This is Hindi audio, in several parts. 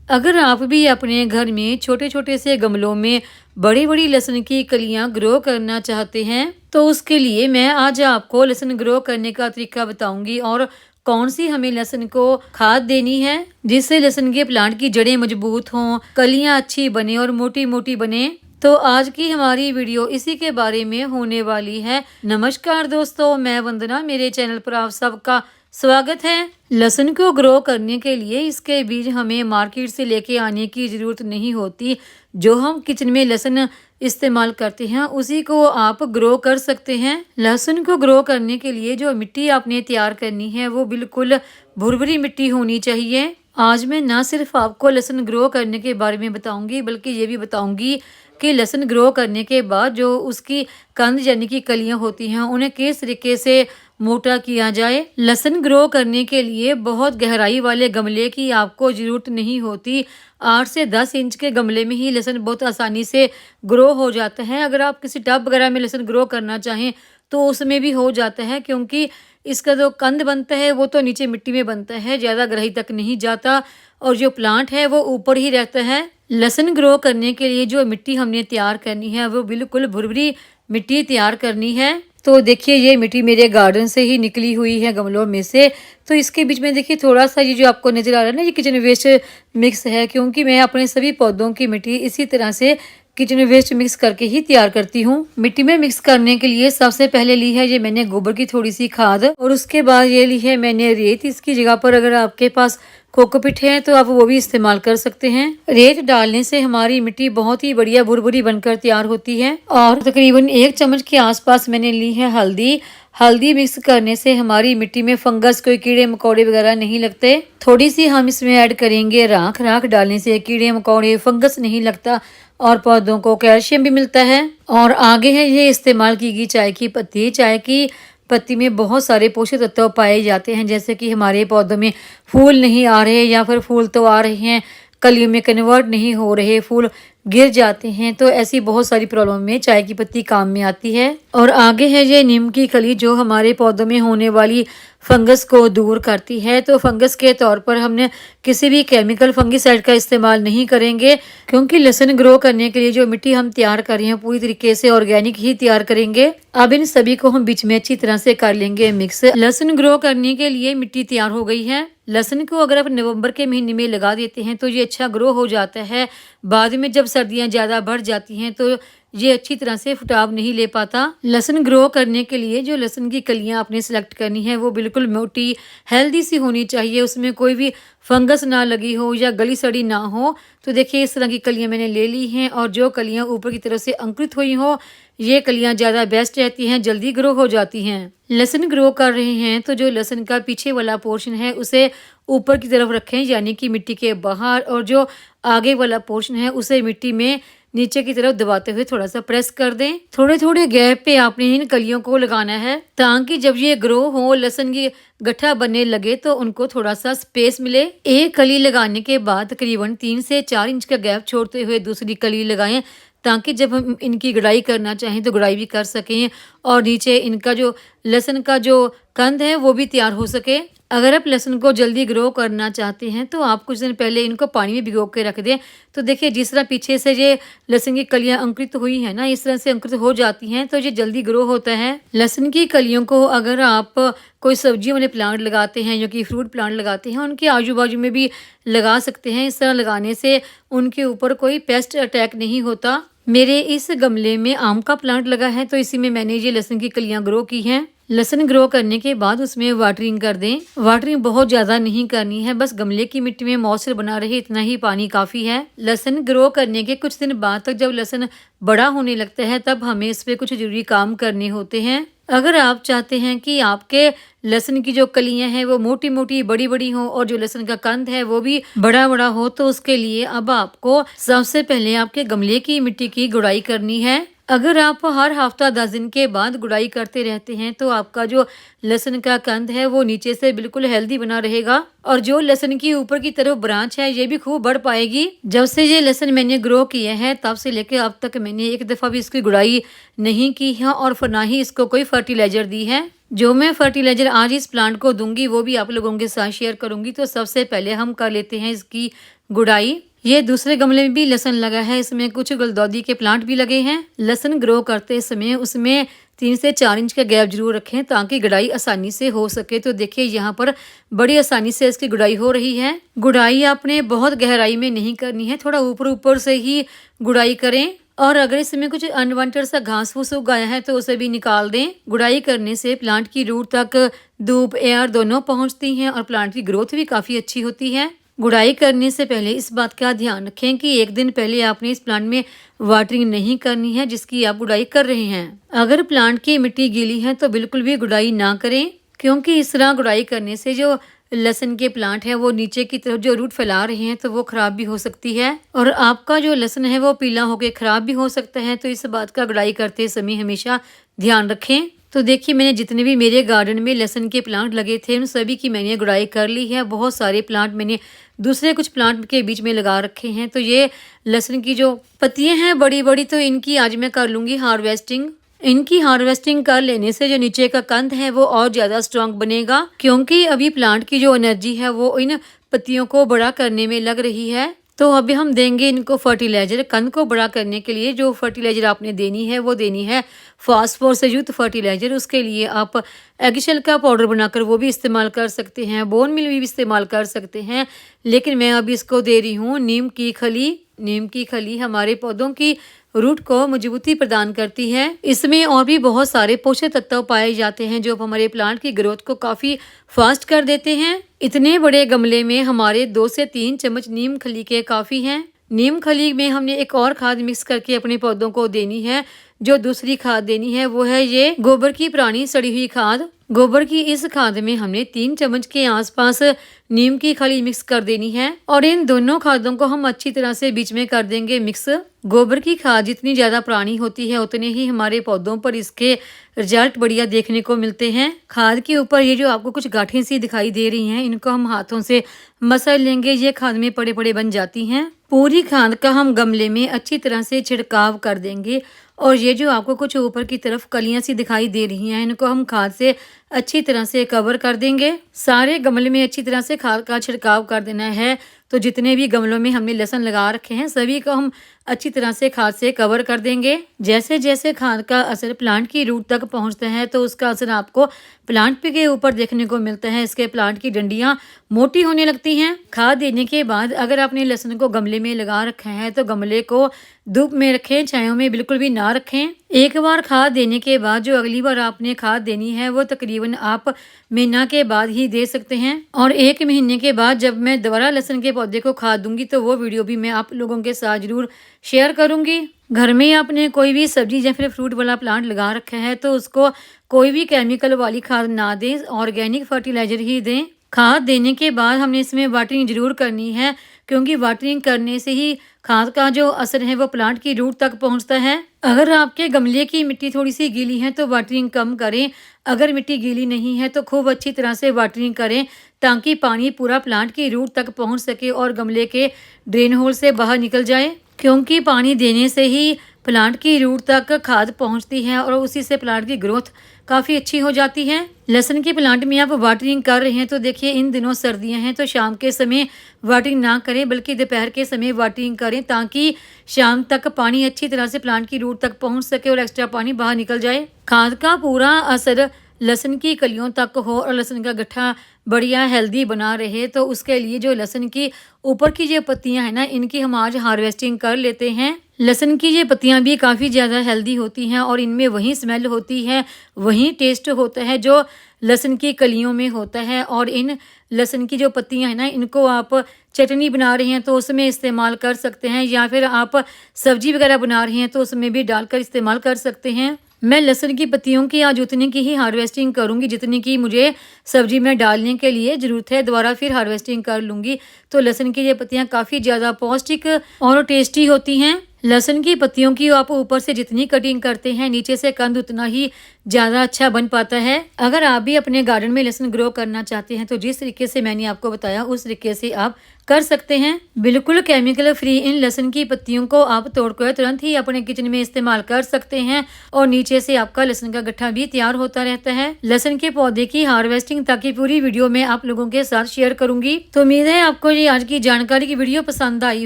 अगर आप भी अपने घर में छोटे-छोटे से गमलों में बड़ी-बड़ी लहसुन की कलियां ग्रो करना चाहते हैं, तो उसके लिए मैं आज आपको लहसुन ग्रो करने का तरीका बताऊंगी और कौन सी हमें लहसुन को खाद देनी है जिससे लहसुन के प्लांट की जड़ें मजबूत हों, कलियां अच्छी बने और मोटी-मोटी बने। तो आज की हमारी वीडियो इसी के बारे में होने वाली है। नमस्कार दोस्तों, मैं वंदना, मेरे चैनल पर आप सबका स्वागत है। लहसुन को ग्रो करने के लिए इसके बीज हमें मार्केट से लेके आने की ज़रूरत नहीं होती। जो हम किचन में लहसुन इस्तेमाल करते हैं उसी को आप ग्रो कर सकते हैं। लहसुन को ग्रो करने के लिए जो मिट्टी आपने तैयार करनी है वो बिल्कुल भुरभुरी मिट्टी होनी चाहिए। आज मैं ना सिर्फ आपको लहसुन ग्रो करने के बारे में बताऊंगी बल्कि ये भी बताऊंगी कि लहसुन ग्रो करने के बाद जो उसकी कंद यानी कि कलियां होती हैं उन्हें किस तरीके से मोटा किया जाए। लहसुन ग्रो करने के लिए बहुत गहराई वाले गमले की आपको ज़रूरत नहीं होती। 8 से 10 इंच के गमले में ही लहसुन बहुत आसानी से ग्रो हो जाता है। अगर आप किसी टब वगैरह में लहसुन ग्रो करना चाहें तो उसमें भी हो जाता है, क्योंकि इसका जो कंद बनता है वो तो नीचे मिट्टी में बनता है, ज़्यादा गहराई तक नहीं जाता और जो प्लांट है वो ऊपर ही रहता है। लहसुन ग्रो करने के लिए जो मिट्टी हमने तैयार करनी है वो बिल्कुल भुरभुरी मिट्टी तैयार करनी है। तो देखिए ये मिट्टी मेरे गार्डन से ही निकली हुई है गमलों में से। तो इसके बीच में देखिए थोड़ा सा ये जो आपको नज़र आ रहा है ना, ये किचन वेस्ट मिक्स है, क्योंकि मैं अपने सभी पौधों की मिट्टी इसी तरह से किचन वेस्ट मिक्स करके ही तैयार करती हूँ। मिट्टी में मिक्स करने के लिए सबसे पहले ली है ये मैंने गोबर की थोड़ी सी खाद और उसके बाद ये ली है मैंने रेत। इसकी जगह पर अगर आपके पास कोकोपीट है तो आप वो भी इस्तेमाल कर सकते हैं। रेत डालने से हमारी मिट्टी बहुत ही बढ़िया भुरभुरी बनकर तैयार होती है। और तकरीबन 1 चम्मच के आसपास मैंने ली है हल्दी। हल्दी मिक्स करने से हमारी मिट्टी में फंगस, कोई कीड़े मकोड़े वगैरह नहीं लगते। थोड़ी सी हम इसमें ऐड करेंगे राख। राख डालने से कीड़े मकोड़े, फंगस नहीं लगता और पौधों को कैल्शियम भी मिलता है। और आगे है ये इस्तेमाल की गई चाय की पत्ती। चाय की पत्ती में बहुत सारे पोषक तत्व पाए जाते हैं, जैसे कि हमारे पौधों में फूल नहीं आ रहे या फिर फूल तो आ रहे हैं कलियों में कन्वर्ट नहीं हो रहे, फूल गिर जाते हैं, तो ऐसी बहुत सारी प्रॉब्लम में चाय की पत्ती काम में आती है। और आगे है ये नीम की कली, जो हमारे पौधों में होने वाली फंगस को दूर करती है। तो फंगस के तौर पर हमने किसी भी केमिकल फंगिसाइड का इस्तेमाल नहीं करेंगे, क्योंकि लहसुन ग्रो करने के लिए जो मिट्टी हम तैयार कर रहे हैं पूरी तरीके से ऑर्गेनिक ही तैयार करेंगे। अब इन सभी को हम बीच में अच्छी तरह से कर लेंगे मिक्स। लहसुन ग्रो करने के लिए मिट्टी तैयार हो गई है। लहसुन को अगर आप नवंबर के महीने में लगा देते हैं तो ये अच्छा ग्रो हो जाता है। बाद में जब सर्दियां ज़्यादा बढ़ जाती हैं तो ये अच्छी तरह से फुटाव नहीं ले पाता। लहसुन ग्रो करने के लिए जो लहसुन की कलियां आपने सेलेक्ट करनी है वो बिल्कुल मोटी हेल्दी सी होनी चाहिए, उसमें कोई भी फंगस ना लगी हो या गली सड़ी ना हो। तो देखिए इस तरह की कलियां मैंने ले ली हैं और जो कलियां ऊपर की तरफ से अंकुरित हुई हो ये कलियां ज़्यादा बेस्ट रहती हैं, जल्दी ग्रो हो जाती हैं। लहसुन ग्रो कर रहे हैं तो जो लहसुन का पीछे वाला पोर्शन है उसे ऊपर की तरफ रखें, यानी कि मिट्टी के बाहर, और जो आगे वाला पोर्शन है उसे मिट्टी में नीचे की तरफ दबाते हुए थोड़ा सा प्रेस कर दें। थोड़े थोड़े गैप पे आपने इन कलियों को लगाना है ताकि जब ये ग्रो हो, लहसुन की गट्ठा बनने लगे तो उनको थोड़ा सा स्पेस मिले। एक कली लगाने के बाद तकरीबन 3 से 4 इंच का गैप छोड़ते हुए दूसरी कली लगाएं, ताकि जब हम इनकी गुड़ाई करना चाहें तो गुड़ाई भी कर सकें और नीचे इनका जो लहसुन का जो कंद है वो भी तैयार हो सके। अगर आप लहसुन को जल्दी ग्रो करना चाहते हैं तो आप कुछ दिन पहले इनको पानी में भिगो के रख दें। तो देखिए जिस तरह पीछे से ये लहसुन की कलियां अंकुरित हुई है ना, इस तरह से अंकुरित हो जाती हैं तो ये जल्दी ग्रो होता है। लहसुन की कलियों को अगर आप कोई सब्जियों वाले प्लांट लगाते हैं, जो कि फ्रूट प्लांट लगाते हैं, उनके आजू बाजू में भी लगा सकते हैं। इस तरह लगाने से उनके ऊपर कोई पेस्ट अटैक नहीं होता। मेरे इस गमले में आम का प्लांट लगा है तो इसी में मैंने ये लहसुन की कलियां ग्रो की हैं। लहसुन ग्रो करने के बाद उसमें वाटरिंग कर दें। वाटरिंग बहुत ज़्यादा नहीं करनी है, बस गमले की मिट्टी में मॉइस्चर बना रहे इतना ही पानी काफ़ी है। लहसुन ग्रो करने के कुछ दिन बाद तक जब लहसुन बड़ा होने लगता है तब हमें इस पर कुछ ज़रूरी काम करने होते हैं। अगर आप चाहते हैं कि आपके लहसुन की जो कलियां हैं वो मोटी मोटी बड़ी बड़ी हो और जो लहसुन का कंद है वो भी बड़ा बड़ा हो, तो उसके लिए अब आपको सबसे पहले आपके गमले की मिट्टी की गुड़ाई करनी है। अगर आप हर हफ्ता 10 दिन के बाद गुड़ाई करते रहते हैं तो आपका जो लहसुन का कंद है वो नीचे से बिल्कुल हेल्दी बना रहेगा और जो लहसुन की ऊपर की तरफ ब्रांच है ये भी खूब बढ़ पाएगी। जब से ये लहसुन मैंने ग्रो किया है तब से लेकर अब तक मैंने एक दफ़ा भी इसकी गुड़ाई नहीं की है और ना ही इसको कोई फर्टिलाइजर दी है। जो मैं फर्टिलाइजर आज इस प्लांट को दूंगी वो भी आप लोगों के साथ शेयर करूंगी। तो सबसे पहले हम कर लेते हैं इसकी गुड़ाई। ये दूसरे गमले में भी लहसुन लगा है, इसमें कुछ गुलदौदी के प्लांट भी लगे हैं। लहसुन ग्रो करते समय उसमें 3 से 4 इंच का गैप जरूर रखें ताकि गुड़ाई आसानी से हो सके। तो देखिए यहाँ पर बड़ी आसानी से इसकी गुड़ाई हो रही है। गुड़ाई आपने बहुत गहराई में नहीं करनी है, थोड़ा ऊपर ऊपर से ही गुड़ाई करें। और अगर इसमें कुछ अनवांटेड सा घास फूस उग गया है तो उसे भी निकाल दें। गुड़ाई करने से प्लांट की रूट तक धूप एयर दोनों पहुंचती हैं और प्लांट की ग्रोथ भी काफ़ी अच्छी होती है। गुड़ाई करने से पहले इस बात का ध्यान रखें कि 1 दिन पहले आपने इस प्लांट में वाटरिंग नहीं करनी है जिसकी आप गुड़ाई कर रहे हैं। अगर प्लांट की मिट्टी गीली है तो बिल्कुल भी गुड़ाई ना करें, क्योंकि इस तरह गुड़ाई करने से जो लहसुन के प्लांट है वो नीचे की तरफ जो रूट फैला रहे हैं तो वो खराब भी हो सकती है और आपका जो लहसुन है वो पीला होकर खराब भी हो सकता है। तो इस बात का गुड़ाई करते समय हमेशा ध्यान रखें। तो देखिए मैंने जितने भी मेरे गार्डन में लहसुन के प्लांट लगे थे उन सभी की मैंने गुड़ाई कर ली है। बहुत सारे प्लांट मैंने दूसरे कुछ प्लांट के बीच में लगा रखे हैं। तो ये लहसुन की जो पत्तियां हैं बड़ी बड़ी, तो इनकी आज मैं कर लूँगी हार्वेस्टिंग। इनकी हार्वेस्टिंग कर लेने से जो नीचे का कंद है वो और ज़्यादा स्ट्रांग बनेगा, क्योंकि अभी प्लांट की जो एनर्जी है वो इन पत्तियों को बड़ा करने में लग रही है। तो अभी हम देंगे इनको फर्टिलाइजर। कंद को बड़ा करने के लिए जो फर्टिलाइजर आपने देनी है वो देनी है फास्फोरस से युक्त फर्टिलाइजर। उसके लिए आप एगशेल का पाउडर बनाकर वो भी इस्तेमाल कर सकते हैं, बोन मिल भी इस्तेमाल कर सकते हैं, लेकिन मैं अभी इसको दे रही हूँ नीम की खली। नीम की खली हमारे पौधों की रूट को मजबूती प्रदान करती है। इसमें और भी बहुत सारे पोषक तत्व पाए जाते हैं जो हमारे प्लांट की ग्रोथ को काफ़ी फास्ट कर देते हैं। इतने बड़े गमले में हमारे 2 से 3 चम्मच नीम खली के काफ़ी हैं। नीम खली में हमने एक और खाद मिक्स करके अपने पौधों को देनी है। जो दूसरी खाद देनी है वो है ये गोबर की पुरानी सड़ी हुई खाद। गोबर की इस खाद में हमने 3 चम्मच के आसपास नीम की खली मिक्स कर देनी है और इन दोनों खादों को हम अच्छी तरह से बीच में कर देंगे मिक्स। गोबर की खाद जितनी ज़्यादा पुरानी होती है उतने ही हमारे पौधों पर इसके रिजल्ट बढ़िया देखने को मिलते हैं। खाद के ऊपर ये जो आपको कुछ गांठें सी दिखाई दे रही हैं इनको हम हाथों से मसल लेंगे, ये खाद में पड़े पड़े बन जाती हैं। पूरी खाद का हम गमले में अच्छी तरह से छिड़काव कर देंगे और ये जो आपको कुछ ऊपर की तरफ कलियां सी दिखाई दे रही हैं इनको हम खाद से अच्छी तरह से कवर कर देंगे। सारे गमले में अच्छी तरह से खाद का छिड़काव कर देना है। तो जितने भी गमलों में हमने लहसुन लगा रखे हैं सभी को हम अच्छी तरह से खाद से कवर कर देंगे। जैसे जैसे खाद का असर प्लांट की रूट तक पहुंचता है तो उसका असर आपको प्लांट के ऊपर देखने को मिलता है। इसके प्लांट की डंडियां मोटी होने लगती हैं। खाद देने के बाद अगर आपने लहसुन को गमले में लगा रखा है तो गमले को धूप में रखें, छायों में बिल्कुल भी ना रखें। एक बार खाद देने के बाद जो अगली बार आपने खाद देनी है वो तकरीबन आप महीना के बाद ही दे सकते हैं। और 1 महीने के बाद जब मैं दोबारा लहसुन के पौधे को खाद दूंगी तो वो वीडियो भी मैं आप लोगों के साथ जरूर शेयर करूंगी। घर में आपने कोई भी सब्जी या फिर फ्रूट वाला प्लांट लगा रखा है तो उसको कोई भी केमिकल वाली खाद ना दें, ऑर्गेनिक फर्टिलाइजर ही दें। खाद देने के बाद हमने इसमें वाटरिंग जरूर करनी है, क्योंकि वाटरिंग करने से ही खाद का जो असर है वो प्लांट की रूट तक पहुंचता है। अगर आपके गमले की मिट्टी थोड़ी सी गीली है तो वाटरिंग कम करें। अगर मिट्टी गीली नहीं है तो खूब अच्छी तरह से वाटरिंग करें ताकि पानी पूरा प्लांट की रूट तक पहुंच सके और गमले के ड्रेन होल से बाहर निकल जाए, क्योंकि पानी देने से ही प्लांट की रूट तक खाद पहुंचती है और उसी से प्लांट की ग्रोथ काफ़ी अच्छी हो जाती है। लहसुन के प्लांट में आप वाटरिंग कर रहे हैं तो देखिए इन दिनों सर्दियां हैं तो शाम के समय वाटरिंग ना करें बल्कि दोपहर के समय वाटरिंग करें ताकि शाम तक पानी अच्छी तरह से प्लांट की रूट तक पहुंच सके और एक्स्ट्रा पानी बाहर निकल जाए। खाद का पूरा असर लहसुन की कलियों तक हो और लहसुन का गट्ठा बढ़िया हेल्दी बना रहे तो उसके लिए जो लहसुन की ऊपर की जो पत्तियां हैं ना इनकी हम आज हार्वेस्टिंग कर लेते हैं। लहसुन की ये पत्तियां भी काफ़ी ज़्यादा हेल्दी होती हैं और इनमें वही स्मेल होती है, वही टेस्ट होता है जो लहसुन की कलियों में होता है। और इन लहसुन की जो पत्तियां हैं ना इनको आप चटनी बना रहे हैं तो उसमें इस्तेमाल कर सकते हैं, या फिर आप सब्जी वगैरह बना रहे हैं तो उसमें भी डालकर इस्तेमाल कर सकते हैं। मैं लहसुन की पत्तियों की आज उतनी की ही हार्वेस्टिंग करूंगी जितनी की मुझे सब्जी में डालने के लिए ज़रूरत है, दोबारा फिर हार्वेस्टिंग कर लूँगी। तो लहसुन की ये पत्तियाँ काफ़ी ज़्यादा पौष्टिक और टेस्टी होती हैं। लहसुन की पत्तियों की आप ऊपर से जितनी कटिंग करते हैं नीचे से कंद उतना ही ज़्यादा अच्छा बन पाता है। अगर आप भी अपने गार्डन में लहसुन ग्रो करना चाहते हैं तो जिस तरीके से मैंने आपको बताया उस तरीके से आप कर सकते हैं। बिल्कुल केमिकल फ्री इन लहसुन की पत्तियों को आप तोड़कर तुरंत ही अपने किचन में इस्तेमाल कर सकते हैं और नीचे से आपका लहसुन का गट्ठा भी तैयार होता रहता है। लहसुन के पौधे की हार्वेस्टिंग तक की पूरी वीडियो में आप लोगों के साथ शेयर करूंगी। तो उम्मीद है आपको ये आज की जानकारी की वीडियो पसंद आई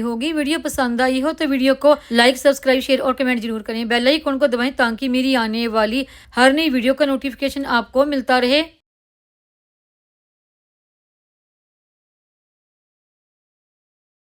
होगी। वीडियो पसंद आई हो तो वीडियो को लाइक, सब्सक्राइब, शेयर और कमेंट जरूर करें। बेल आइकन को दबाएं ताकि मेरी आने वाली हर नई वीडियो का नोटिफिकेशन आपको मिलता रहे।